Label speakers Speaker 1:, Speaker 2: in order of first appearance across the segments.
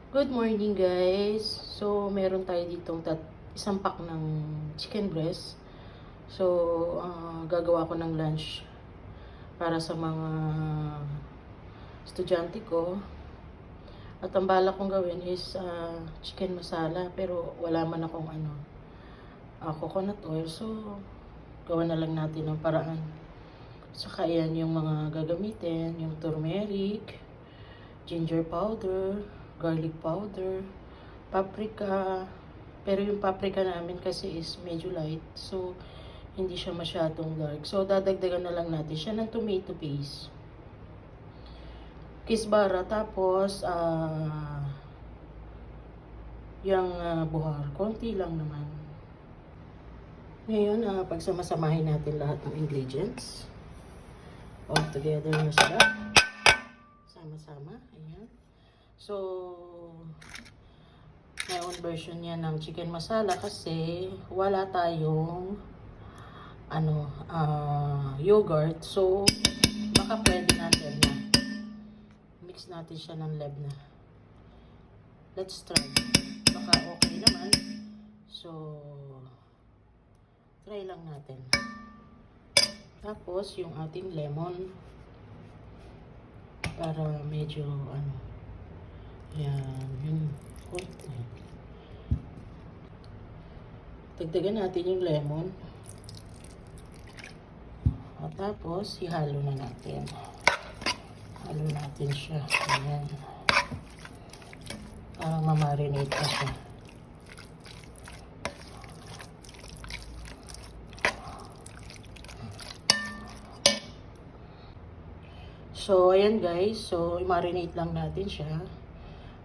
Speaker 1: Good morning guys. So, meron tayo ditong isang pack ng chicken breast. So, gagawa ko ng lunch para sa mga estudyante ko. At ang balak kong gawin is chicken masala. Pero wala man akong coconut oil. So, gawa na lang natin ng paraan. Saka yan yung mga gagamitin. Yung turmeric, ginger powder, garlic powder, paprika. Pero yung paprika namin kasi is medyo light. So, hindi siya masyadong dark. So, dadagdagan na lang natin siya ng tomato paste. Kisbara. Tapos, yung buhar. Konti lang naman. Ngayon, pagsamasamahin natin lahat ng ingredients. All together na sila. Sama-sama. Ayan. So, my own version yan ng chicken masala kasi wala tayong yogurt. So, baka pwede natin na mix natin siya ng lebna. Let's try. Baka okay naman. So, try lang natin. Tapos, yung ating lemon para medyo yan, yun, konti. Dagdagan natin yung lemon. At tapos, ihalo na natin. Halo natin siya. Ayan. Parang mamarinate pa siya. So, ayan guys. So, i-marinate lang natin siya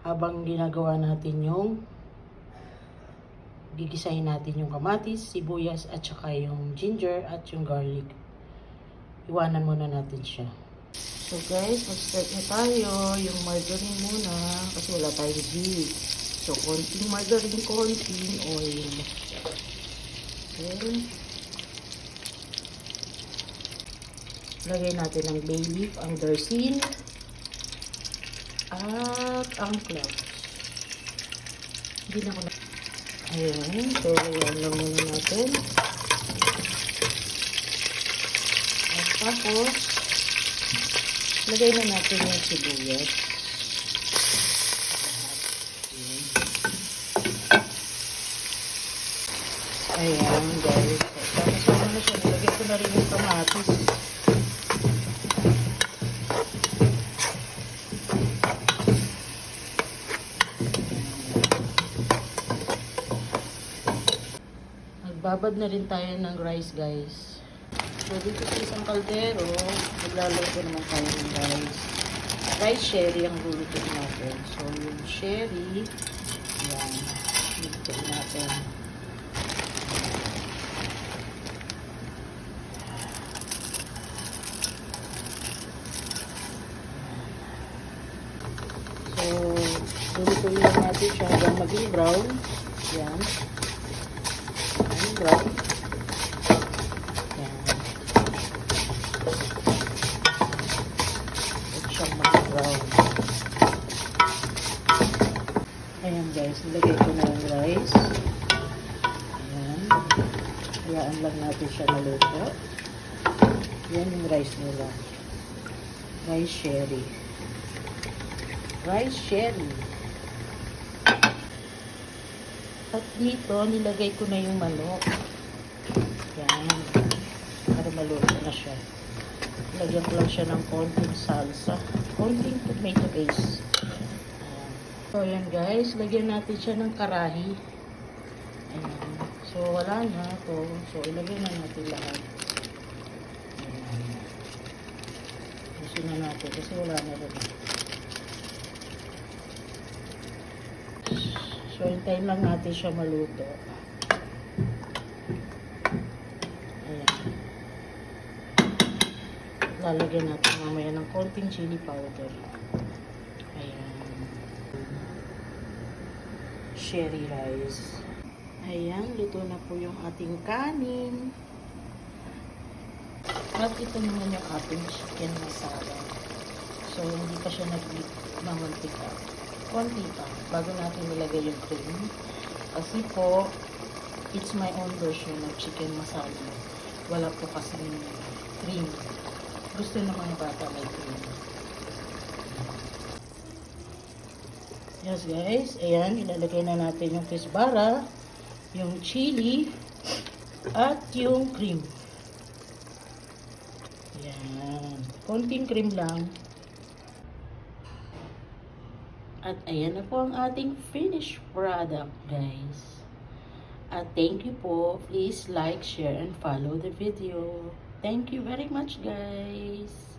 Speaker 1: habang ginagawa natin yung gigisahin natin yung kamatis, sibuyas, at saka yung ginger at yung garlic. Iwanan muna natin siya. So guys, mag-start na tayo. Yung margarine muna kasi wala tayong ghee. So, konting margarine, konting oil. Okay. Lagay natin ang bay leaf, ang darsin, at ang cloves. Hindi na ko na. Ayan. So, ayan lang muna natin. At tapos, lagay na natin yung sibuyas. Ayan, guys. Tapos, na siya. Nilagay ko na rin yung kamatis. Babad na rin tayo ng rice, guys. So, dito sa isang kaldero, maglalagay ko naman tayo ng rice. Rice sherry ang lulutuin natin. So, yung sherry, yan, lulutuin natin. So, lulutuin lang natin siya hanggang maging brown. Yan. Brown. Yan. At siyang mag-brown. Ayan guys, nilagay ko na yung rice. Ayan. Hayaan lang natin siya maluto. Yan yung rice nila. Rice sherry. Rice sherry. At dito, nilagay ko na yung manok. Yan. Para maluto na siya. Lagyan ko lang siya ng konting salsa. Konting tomato paste. So, yan guys. Lagyan natin siya ng karahi. Ayan. So, wala na ito. So, ilagay na natin lahat. Ayan. Gusto na natin kasi wala na rin. So, hintayin lang natin siya maluto. Ayan. Lalagyan natin mamaya ng konting chili powder. Ayan. Sherry rice. Ayan, luto na po yung ating kanin. At ito naman yung ating chicken masala. So, hindi pa siya nag-mantika. konti pa bago natin ilagay yung cream. Kasi po, it's my own version of chicken masala. Wala po kasi cream. Gusto ng mga bata may cream. Yes guys, ayan, ilalagay na natin yung fish-bara, yung chili, at yung cream. Ayan, konting cream lang. At ayan na po ang ating finished product guys. At thank you po. Please like, share, and follow the video. Thank you very much guys.